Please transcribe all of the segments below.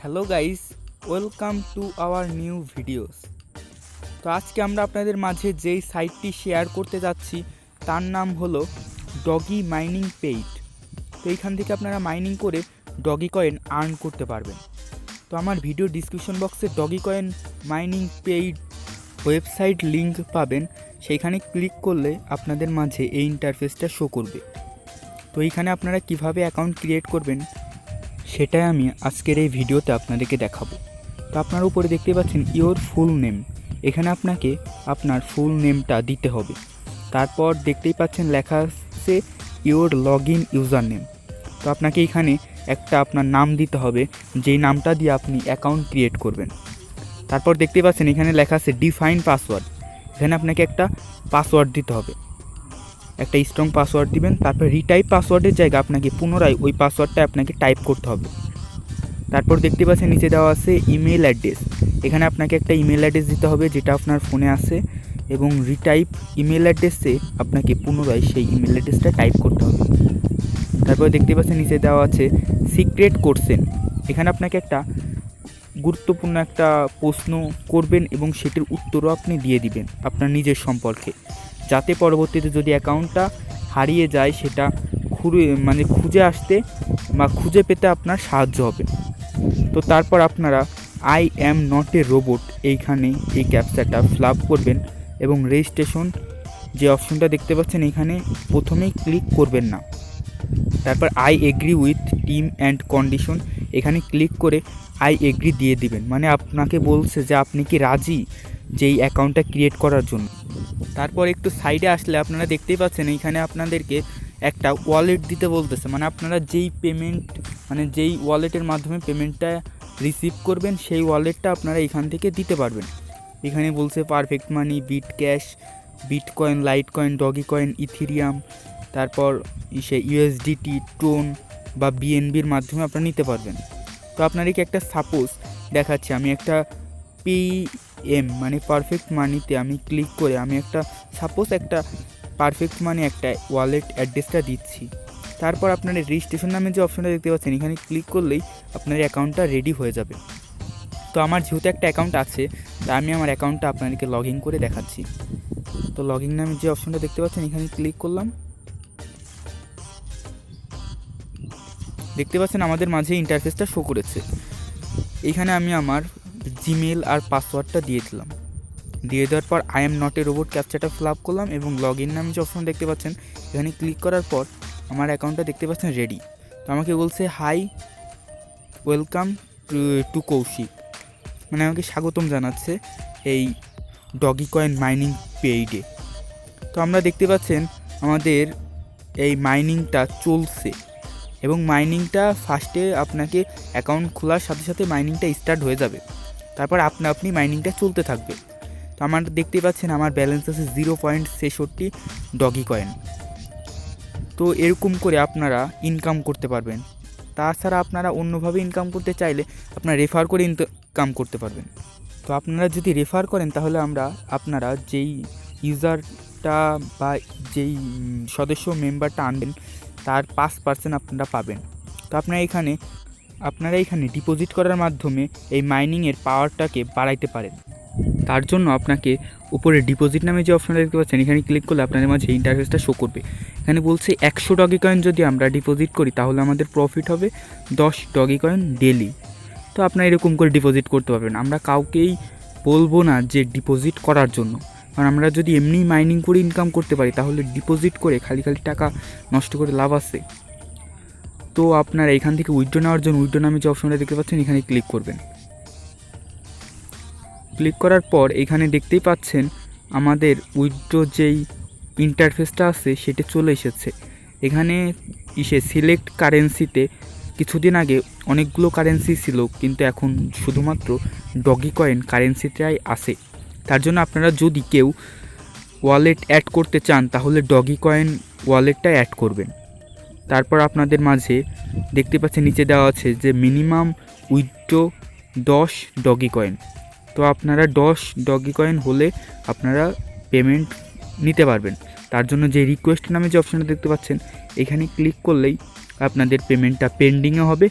Hello guys, welcome to our new videos. তো আজকে আমরা আপনাদের মাঝে যেই সাইটটি শেয়ার করতে যাচ্ছি তার নাম হলো ডগি মাইনিং পেইড। তো এইখান থেকে আপনারা মাইনিং করে ডগি কয়েন আর্ন করতে পারবেন। তো আমার ভিডিও ডিসক্রিপশন বক্সে doggy coin mining paid website link পাবেন, সেইখানে ক্লিক করলে আপনাদের মাঝে এই ইন্টারফেসটা শো করবে। তো এইখানে আপনারা কিভাবে অ্যাকাউন্ট ক্রিয়েট করবেন সেটাই আমি আজকের এই ভিডিওতে আপনাদেরকে দেখাবো। তো আপনার উপরে দেখতে পাচ্ছেন ইওর ফুল নেম, এখানে আপনাকে আপনার ফুল নেমটা দিতে হবে। তারপর দেখতেই পাচ্ছেন লেখা আছে your log in user name. তো আপনাকে এখানে একটা আপনার নাম দিতে হবে, যেই নামটা দিয়ে আপনি অ্যাকাউন্ট ক্রিয়েট করবেন। তারপর দেখতেই পাচ্ছেন এখানে লেখা আছে ডিফাইন পাসওয়ার্ড, এখানে আপনাকে একটা পাসওয়ার্ড দিতে হবে, একটা স্ট্রং পাসওয়ার্ড দিবেন। তারপর রিটাইপ পাসওয়ার্ডের জায়গায় আপনাকে পুনরায় ওই পাসওয়ার্ডটা আপনাকে টাইপ করতে হবে। তারপর দেখতে পাচ্ছেন নিচে দেওয়া আছে ইমেল অ্যাড্রেস, এখানে আপনাকে একটা ইমেল অ্যাড্রেস দিতে হবে যেটা আপনার ফোনে আছে, এবং রিটাইপ ইমেল অ্যাড্রেসে আপনাকে পুনরায় সেই ইমেল অ্যাড্রেসটা টাইপ করতে হবে। তারপর দেখতে পাচ্ছেন নিচে দেওয়া আছে সিক্রেট কোশ্চেন, এখানে আপনাকে একটা গুরুত্বপূর্ণ একটা প্রশ্ন করবেন এবং সেটির উত্তরও আপনি দিয়ে দিবেন আপনার নিজের সম্পর্কে, যাতে পরবর্তীতে যদি অ্যাকাউন্টটা হারিয়ে যায় সেটা খুঁজে আসতে বা খুঁজে পেতে আপনার সাহায্য হবে। তো তারপর আপনারা I am not a robot এইখানে এই ক্যাপচাটা ফিল আপ করবেন এবং রেজিস্ট্রেশন যে অপশনটা দেখতে পাচ্ছেন এখানে প্রথমেই ক্লিক করবেন না। তারপর I agree with team and condition, এখানে ক্লিক করে আই এগ্রি দিয়ে দিবেন, মানে আপনাকে বলছে যে আপনি কি রাজি যেই অ্যাকাউন্টটা ক্রিয়েট করার জন্য। তারপর একটু সাইডে আসলে আপনারা দেখতেই পাচ্ছেন এইখানে আপনাদেরকে একটা ওয়ালেট দিতে বলতেছে, মানে আপনারা যেই পেমেন্ট যেই ওয়ালেটের মাধ্যমে পেমেন্টটা রিসিভ করবেন সেই ওয়ালেটটা আপনারা এখান থেকে দিতে পারবেন। এখানে বলছে Perfect Money, bit cash, bitcoin, Litecoin, Dogecoin, Ethereum, তারপর সে ইউএসডিটি, টোন বা বিএনবির মাধ্যমে আপনারা নিতে পারবেন। তো আপনাদেরকে একটা সাপোজ দেখাচ্ছি, আমি একটা পারফেক্ট মানিতে আমি ক্লিক করে আমি একটা পারফেক্ট মানি একটা ওয়ালেট অ্যাড্রেসটা দিচ্ছি। তারপর আপনার রেজিস্ট্রেশন নামে যে অপশনটা দেখতে পাচ্ছেন এখানে ক্লিক করলেই আপনার অ্যাকাউন্টটা রেডি হয়ে যাবে। তো আমার যেহেতু একটা অ্যাকাউন্ট আছে তাই আমি আমার অ্যাকাউন্টটা আপনাদেরকে লগ ইন করে দেখাচ্ছি। তো লগ ইন নামে যে অপশনটা দেখতে পাচ্ছেন এখানে ক্লিক করলাম, দেখতে পাচ্ছেন আমাদের মাঝে ইন্টারফেসটা শো করেছে। এখানে আমি আমার জিমেল আর পাসওয়ার্ডটা দিয়ে দিলাম, দিয়ে দেওয়ার পর I am not a robot ক্যাপচাটা ফিল আপ করলাম এবং লগ ইন নামে যে অপশন দেখতে পাচ্ছেন এখানে ক্লিক করার পর আমার অ্যাকাউন্টটা দেখতে পাচ্ছেন রেডি। তো আমাকে বলছে হাই ওয়েলকাম টু কৌশিক, মানে আমাকে স্বাগতম জানাচ্ছে এই ডগি কয়েন মাইনিং পেইডে। তো আমরা দেখতে পাচ্ছেন আমাদের এই মাইনিংটা চলছে এবং মাইনিংটা ফার্স্টে আপনাকে অ্যাকাউন্ট খোলার সাথে সাথে মাইনিংটা স্টার্ট হয়ে যাবে, তারপর আপনি মাইনিংটা চলতে থাকবে। তো আমার দেখতেই পাচ্ছেন আমার ব্যালেন্স আছে 0.66 ডগি কয়েন। তো এরকম করে আপনারা ইনকাম করতে পারবেন। তাছাড়া আপনারা অন্যভাবে ইনকাম করতে চাইলে আপনারা রেফার করে ইনকাম করতে পারবেন। তো আপনারা যদি রেফার করেন তাহলে আপনারা যেই ইউজারটা বা যেই সদস্য মেম্বারটা আনবেন তার 5% আপনারা পাবেন। তো আপনারা এখানে ডিপোজিট করার মাধ্যমে এই মাইনিংয়ের পাওয়ারটাকে বাড়াইতে পারেন। তার জন্য আপনাকে উপরে ডিপোজিট নামে যে অপশনটা দেখতে পাচ্ছেন এখানে ক্লিক করলে আপনাদের মাঝে ইন্টারফেসটা শো করবে। এখানে বলছে 100 ডগি কয়েন যদি আমরা ডিপোজিট করি তাহলে আমাদের প্রফিট হবে 10 ডগি কয়েন ডেলি। তো আপনারা এরকম করে ডিপোজিট করতে পারবেন। আমরা কাউকেই বলবো না যে ডিপোজিট করার জন্য, কারণ আমরা যদি এমনি মাইনিং করে ইনকাম করতে পারি তাহলে ডিপোজিট করে খালি টাকা নষ্ট করে লাভ আছে। তো আপনারা এখান থেকে উইথড্র নেওয়ার জন্য উইথড্র নামে যে অপশনটা দেখতে পাচ্ছেন এখানে ক্লিক করবেন। ক্লিক করার পর এখানে দেখতেই পাচ্ছেন আমাদের উইথড্র যেই ইন্টারফেসটা আছে সেটা চলে এসেছে। এখানে সিলেক্ট কারেন্সিতে কিছুদিন আগে অনেকগুলো কারেন্সি ছিল, কিন্তু এখন শুধুমাত্র ডগি কয়েন কারেন্সিটাই আছে। তার জন্য আপনারা যদি কেউ ওয়ালেট অ্যাড করতে চান তাহলে ডগি কয়েন ওয়ালেটটা অ্যাড করবেন। তারপর আপনাদের মাঝে দেখতে পাচ্ছেন নিচে দেওয়া আছে যে মিনিমাম উইথড্র 10 ডগি কয়েন। তো আপনারা 10 ডগি কয়েন হলে আপনারা পেমেন্ট নিতে পারবেন। তার জন্য যে রিকোয়েস্ট নামে যে অপশনটা দেখতে পাচ্ছেন এখানে ক্লিক করলেই আপনাদের পেমেন্টটা পেন্ডিংয়ে হবে।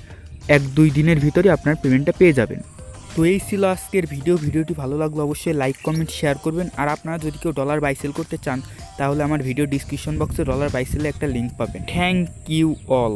1-2 দিনের ভিতরে আপনার পেমেন্টটা পেয়ে যাবেন। তো এই ছিল আজকের ভিডিওটি ভালো লাগলে অবশ্যই লাইক কমেন্ট শেয়ার করবেন। আর আপনারা যদি কেউ ডলার বাই সেল করতে চান তাহলে আমার ভিডিও ডিসক্রিপশন বক্সে ডলার বাই সেলের একটা লিঙ্ক পাবেন। Thank you all.